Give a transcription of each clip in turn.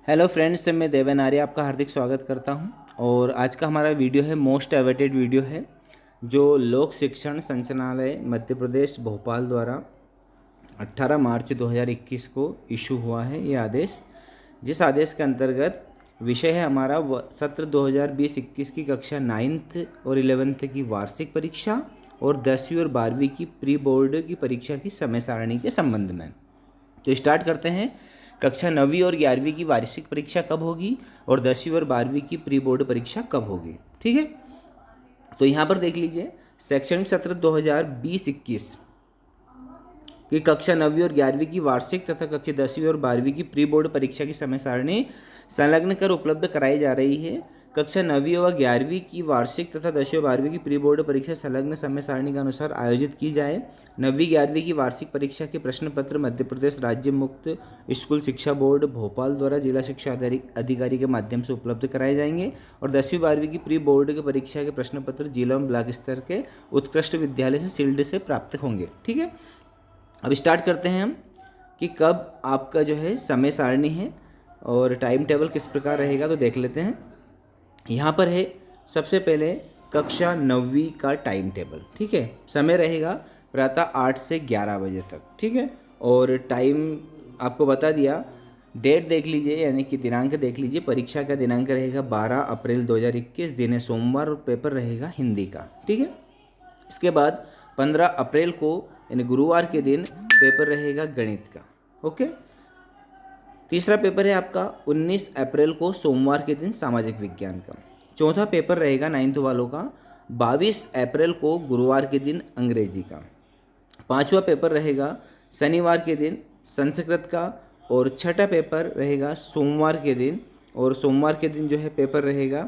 Hello friends, मैं देवन आर्य आपका हार्दिक स्वागत करता हूं। और आज का हमारा वीडियो है मोस्ट अवेटेड वीडियो है, जो लोक शिक्षण संचालनालय मध्य प्रदेश भोपाल द्वारा 18 मार्च 2021 को इशू हुआ है ये आदेश। जिस आदेश के अंतर्गत विषय है हमारा सत्र 2020-21 की कक्षा 9th और 11th की वार्षिक परीक्षा और 10वीं और 12वीं की प्री बोर्ड की परीक्षा की समय सारणी के संबंध में। तो स्टार्ट करते हैं। कक्षा 9वीं और 11वीं की वार्षिक परीक्षा कब होगी और 10वीं और 12वीं की प्री बोर्ड परीक्षा कब होगी, ठीक है। तो यहाँ पर देख लीजिए, शैक्षणिक सत्र 2020-21 की कक्षा 9वीं और 11वीं की वार्षिक तथा कक्षा 10वीं और 12वीं की प्री बोर्ड परीक्षा की समय सारणी संलग्न कर उपलब्ध कराई जा रही है। कक्षा 9वीं व 11वीं की वार्षिक तथा 10वीं और 12वीं की प्री बोर्ड परीक्षा संलग्न समय सारणी के अनुसार आयोजित की जाए। 9वीं 11वीं की वार्षिक परीक्षा के प्रश्न पत्र मध्य प्रदेश राज्य मुक्त स्कूल शिक्षा बोर्ड भोपाल द्वारा जिला शिक्षा अधिकारी के माध्यम से उपलब्ध कराए जाएंगे। और 10वीं 12वीं की प्री बोर्ड की परीक्षा के प्रश्न पत्र जिला एवं ब्लॉक स्तर के उत्कृष्ट विद्यालय से सील्ड से प्राप्त होंगे, ठीक है। अब स्टार्ट करते हैं हम कि कब आपका जो है समय सारणी है और टाइम टेबल किस प्रकार रहेगा, तो देख लेते हैं। यहाँ पर है सबसे पहले कक्षा 9वीं का टाइम टेबल, ठीक है। समय रहेगा प्रातः 8 से 11 बजे तक, ठीक है। और टाइम आपको बता दिया। डेट देख लीजिए, यानी कि दिनांक देख लीजिए। परीक्षा का दिनांक रहेगा 12 अप्रैल 2021, दिन है सोमवार और पेपर रहेगा हिंदी का, ठीक है। इसके बाद 15 अप्रैल को यानी गुरुवार के दिन पेपर रहेगा गणित का, ओके। तीसरा पेपर है आपका 19 अप्रैल को सोमवार के दिन सामाजिक विज्ञान का। चौथा पेपर रहेगा 9th वालों का 22 अप्रैल को गुरुवार के दिन अंग्रेजी का। पांचवा पेपर रहेगा शनिवार के दिन संस्कृत का। और छठा पेपर रहेगा सोमवार के दिन, और सोमवार के दिन जो है पेपर रहेगा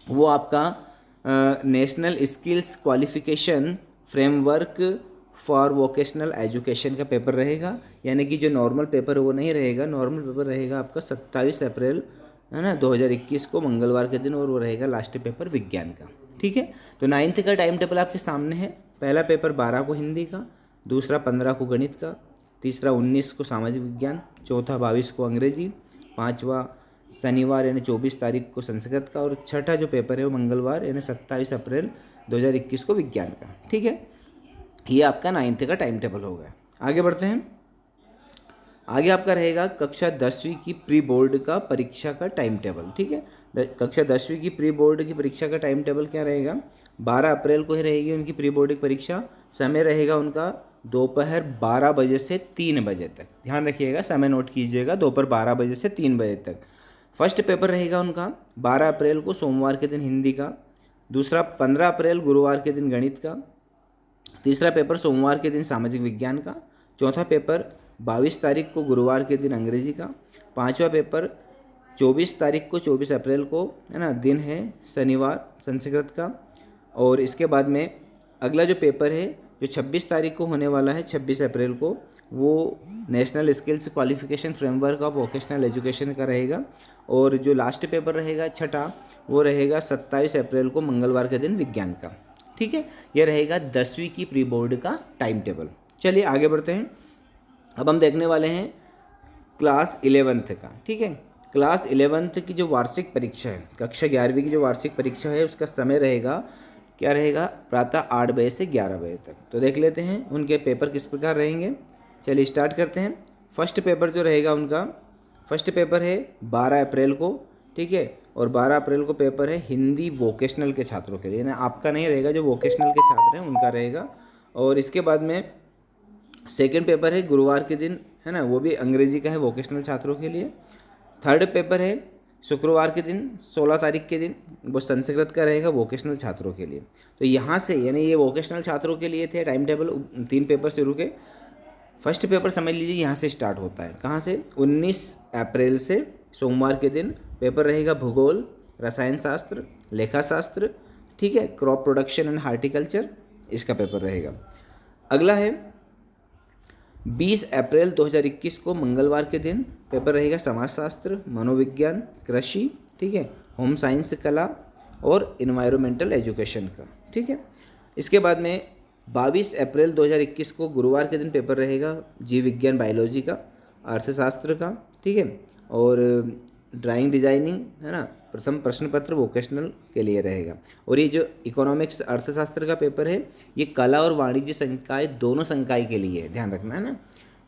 वो आपका national skills qualification framework for vocational education का पेपर रहेगा। यानी कि जो नॉर्मल पेपर है वो नहीं रहेगा, नॉर्मल पेपर रहेगा आपका 27 अप्रैल है ना 2021 को मंगलवार के दिन, और वो रहेगा लास्ट पेपर विज्ञान का, ठीक है। तो 9th का टाइम टेबल आपके सामने है। पहला पेपर 12 को हिंदी का, दूसरा 15 को गणित का, तीसरा 19 को सामाजिक विज्ञान, चौथा 22 को अंग्रेजी, पाँचवा शनिवार यानी 24 तारीख को संस्कृत का, और छठा जो पेपर है वो मंगलवार यानी 27 अप्रैल 2021 को विज्ञान का, ठीक है। ये आपका 9th का टाइम टेबल हो गया। आगे बढ़ते हैं। आगे आपका रहेगा कक्षा 10वीं की प्री बोर्ड का परीक्षा का टाइम टेबल, ठीक है। कक्षा 10वीं की प्री बोर्ड की परीक्षा का टाइम टेबल क्या रहेगा? 12 अप्रैल को ही रहेगी उनकी प्री बोर्ड की परीक्षा। समय रहेगा उनका दोपहर 12 बजे से 3 बजे तक। ध्यान रखिएगा, समय नोट कीजिएगा, दोपहर 12 बजे से 3 बजे तक। फर्स्ट पेपर रहेगा उनका 12 अप्रैल को सोमवार के दिन हिंदी का, दूसरा 15 अप्रैल गुरुवार के दिन गणित का, तीसरा पेपर सोमवार के दिन सामाजिक विज्ञान का, चौथा पेपर 22 तारीख को गुरुवार के दिन अंग्रेजी का, पांचवा पेपर 24 तारीख को 24 अप्रैल को है ना, दिन है शनिवार संस्कृत का। और इसके बाद में अगला जो पेपर है जो 26 तारीख को होने वाला है 26 अप्रैल को, वो national skills qualification framework of vocational education का रहेगा। और जो लास्ट पेपर रहेगा छठा, वो रहेगा 27 अप्रैल को मंगलवार के दिन विज्ञान का, ठीक है। यह रहेगा 10वीं की प्री बोर्ड का टाइम टेबल। चलिए आगे बढ़ते हैं। अब हम देखने वाले हैं क्लास 11th का, ठीक है। क्लास 11th की जो वार्षिक परीक्षा है, कक्षा 11वीं की जो वार्षिक परीक्षा है, उसका समय रहेगा क्या रहेगा? प्रातः 8 बजे से 11 बजे तक। तो देख लेते हैं उनके पेपर किस प्रकार रहेंगे। चलिए स्टार्ट करते हैं। फर्स्ट पेपर जो रहेगा उनका, फर्स्ट पेपर है 12 अप्रैल को, ठीक है। और 12 अप्रैल को पेपर है हिंदी वोकेशनल के छात्रों के लिए, ना आपका नहीं रहेगा, जो वोकेशनल के छात्र हैं उनका रहेगा। और इसके बाद में सेकंड पेपर है गुरुवार के दिन, है ना, वो भी अंग्रेजी का है वोकेशनल छात्रों के लिए। थर्ड पेपर है शुक्रवार के दिन 16 तारीख के दिन, वो संस्कृत का रहेगा वोकेशनल छात्रों के लिए। तो यहाँ से यानी ये वोकेशनल छात्रों के लिए थे टाइम टेबल, 3 पेपर से रुके। फर्स्ट पेपर समझ लीजिए यहाँ से स्टार्ट होता है, कहाँ से? 19 अप्रैल से सोमवार के दिन पेपर रहेगा भूगोल, रसायन शास्त्र, लेखा शास्त्र, ठीक है, क्रॉप प्रोडक्शन एंड हार्टिकल्चर, इसका पेपर रहेगा। अगला है 20 अप्रैल 2021 को मंगलवार के दिन पेपर रहेगा समाजशास्त्र, मनोविज्ञान, कृषि, ठीक है, होम साइंस, कला और इन्वायरमेंटल एजुकेशन का, ठीक है। इसके बाद में 22 अप्रैल 2021 को गुरुवार के दिन पेपर रहेगा जीव विज्ञान बायोलॉजी का, अर्थशास्त्र का, ठीक है। और ड्राइंग डिजाइनिंग, है ना, प्रथम प्रश्न पत्र वोकेशनल के लिए रहेगा। और ये जो इकोनॉमिक्स अर्थशास्त्र का पेपर है ये कला और वाणिज्य संकाय दोनों संकाय के लिए है, ध्यान रखना है ना।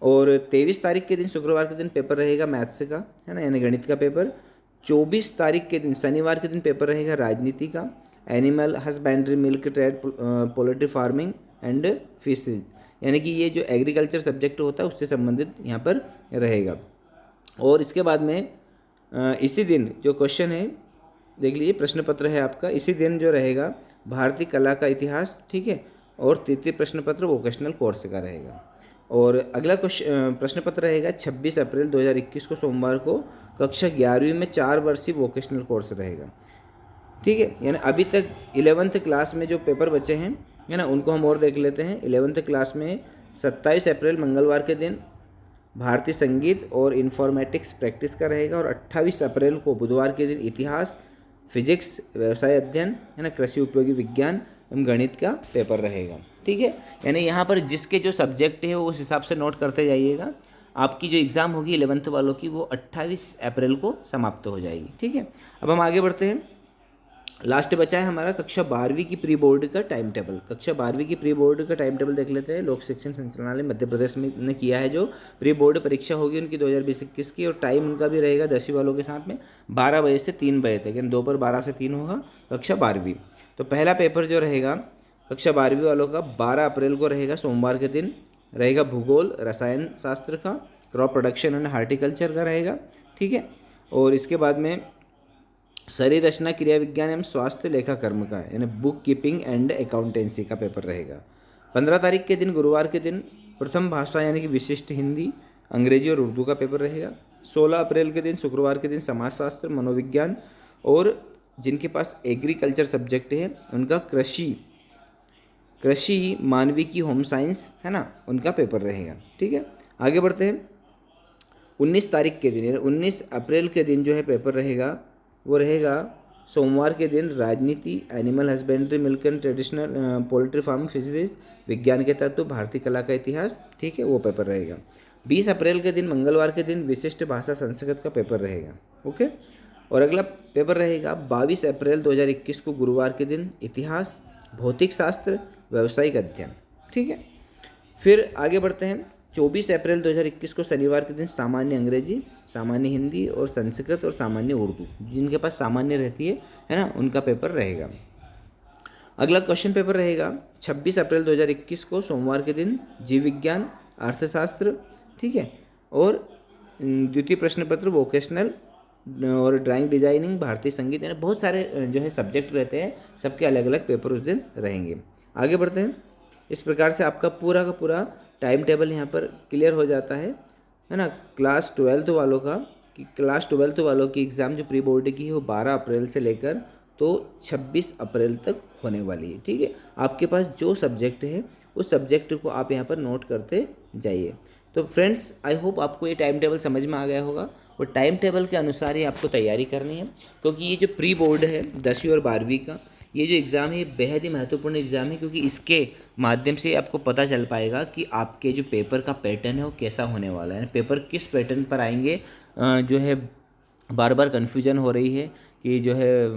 और 23 तारीख के दिन शुक्रवार के दिन पेपर रहेगा मैथ्स का, है ना, यानी गणित का पेपर। 24 तारीख के दिन शनिवार के दिन पेपर रहेगा राजनीति का, animal husbandry, milk trade, poultry farming and fishes, यानी कि ये जो एग्रीकल्चर सब्जेक्ट होता है उससे संबंधित यहाँ पर रहेगा। और इसके बाद में इसी दिन जो क्वेश्चन है देख लीजिए, प्रश्न पत्र है आपका, इसी दिन जो रहेगा भारतीय कला का इतिहास, ठीक है, और तृतीय प्रश्न पत्र वोकेशनल कोर्स का रहेगा। और अगला प्रश्न पत्र रहेगा 26 अप्रैल 2021 को सोमवार को, कक्षा 11वीं में 4 वर्षीय वोकेशनल कोर्स रहेगा, ठीक है। यानी अभी तक 11th क्लास में जो पेपर बचे हैं, है ना, उनको हम और देख लेते हैं। 11th क्लास में 27 अप्रैल मंगलवार के दिन भारतीय संगीत और इन्फॉर्मेटिक्स प्रैक्टिस का रहेगा, और 28 अप्रैल को बुधवार के दिन इतिहास, फिजिक्स, व्यवसाय अध्ययन, है ना, कृषि उपयोगी विज्ञान एवं गणित का पेपर रहेगा, ठीक है। यानी यहाँ पर जिसके जो सब्जेक्ट है वो उस हिसाब से नोट करते जाइएगा। आपकी जो एग्ज़ाम होगी 11th वालों की वो 28 अप्रैल को समाप्त हो जाएगी, ठीक है। अब हम आगे बढ़ते हैं। लास्ट बचा है हमारा कक्षा 12वीं की प्री बोर्ड का टाइम टेबल। कक्षा 12वीं की प्री बोर्ड का टाइम टेबल देख लेते हैं। लोक शिक्षण संचालनालय मध्य प्रदेश में ने किया है, जो प्री बोर्ड परीक्षा होगी उनकी 2020-21 की, और टाइम उनका भी रहेगा 10वीं वालों के साथ में 12 बजे से 3 बजे तक, यानी दोपहर 12 से 3 होगा कक्षा 12वीं। तो पहला पेपर जो रहेगा कक्षा 12वीं वालों का 12 अप्रैल को रहेगा, सोमवार के दिन रहेगा, भूगोल रसायन शास्त्र का, क्रॉप प्रोडक्शन एंड हार्टिकल्चर का रहेगा, ठीक है। और इसके बाद में शरीर रचना, क्रिया विज्ञान एवं स्वास्थ्य लेखा कर्म का, यानी बुक कीपिंग एंड अकाउंटेंसी का पेपर रहेगा। 15 तारीख के दिन गुरुवार के दिन प्रथम भाषा यानी कि विशिष्ट हिंदी, अंग्रेजी और उर्दू का पेपर रहेगा। 16 अप्रैल के दिन शुक्रवार के दिन समाजशास्त्र, मनोविज्ञान, और जिनके पास एग्रीकल्चर सब्जेक्ट है उनका कृषि मानविकी, होम साइंस, है ना, उनका पेपर रहेगा, ठीक है। आगे बढ़ते हैं। 19 तारीख के दिन, 19 अप्रैल के दिन जो है पेपर रहेगा वो रहेगा सोमवार के दिन राजनीति, animal husbandry, milk and traditional, poultry farming, fisheries, विज्ञान के तत्व, भारतीय कला का इतिहास, ठीक है, वो पेपर रहेगा। 20 अप्रैल के दिन मंगलवार के दिन विशिष्ट भाषा संस्कृत का पेपर रहेगा, ओके। और अगला पेपर रहेगा 22 अप्रैल 2021 को गुरुवार के दिन इतिहास, भौतिक शास्त्र, व्यावसायिक अध्ययन, ठीक है। फिर आगे बढ़ते हैं। 24 अप्रैल 2021 को शनिवार के दिन सामान्य अंग्रेजी, सामान्य हिंदी और संस्कृत और सामान्य उर्दू, जिनके पास सामान्य रहती है ना, उनका पेपर रहेगा। अगला क्वेश्चन पेपर रहेगा 26 अप्रैल 2021 को सोमवार के दिन जीव विज्ञान, अर्थशास्त्र, ठीक है, और द्वितीय प्रश्न पत्र वोकेशनल और ड्राइंग डिजाइनिंग, भारतीय संगीत, यानी बहुत सारे जो है सब्जेक्ट रहते हैं, सबके अलग अलग पेपर उस दिन रहेंगे। आगे बढ़ते हैं। इस प्रकार से आपका पूरा का पूरा टाइम टेबल यहाँ पर क्लियर हो जाता है ना। क्लास 12th वालों की एग्ज़ाम जो प्री बोर्ड की है वो 12 अप्रैल से लेकर तो 26 अप्रैल तक होने वाली है, ठीक है। आपके पास जो सब्जेक्ट है उस सब्जेक्ट को आप यहाँ पर नोट करते जाइए। तो फ्रेंड्स, आई होप आपको ये टाइम टेबल समझ में आ गया होगा, और टाइम टेबल के अनुसार ही आपको तैयारी करनी है, क्योंकि ये जो प्री बोर्ड है 10वीं और 12वीं का, ये जो एग्ज़ाम है ये बेहद ही महत्वपूर्ण एग्ज़ाम है, क्योंकि इसके माध्यम से आपको पता चल पाएगा कि आपके जो पेपर का पैटर्न है वो कैसा होने वाला है, पेपर किस पैटर्न पर आएंगे। जो है बार बार कन्फ्यूजन हो रही है कि जो है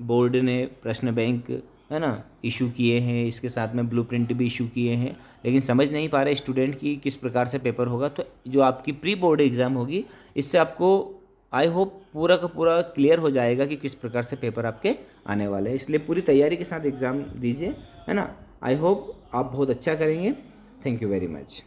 बोर्ड ने प्रश्न बैंक, है ना, इशू किए हैं, इसके साथ में ब्लूप्रिंट भी इशू किए हैं, लेकिन समझ नहीं पा रहे स्टूडेंट की किस प्रकार से पेपर होगा। तो जो आपकी प्री बोर्ड एग्ज़ाम होगी इससे आपको आई होप पूरा का पूरा क्लियर हो जाएगा कि किस प्रकार से पेपर आपके आने वाले हैं। इसलिए पूरी तैयारी के साथ एग्ज़ाम दीजिए, है ना। आई होप आप बहुत अच्छा करेंगे। Thank you very much.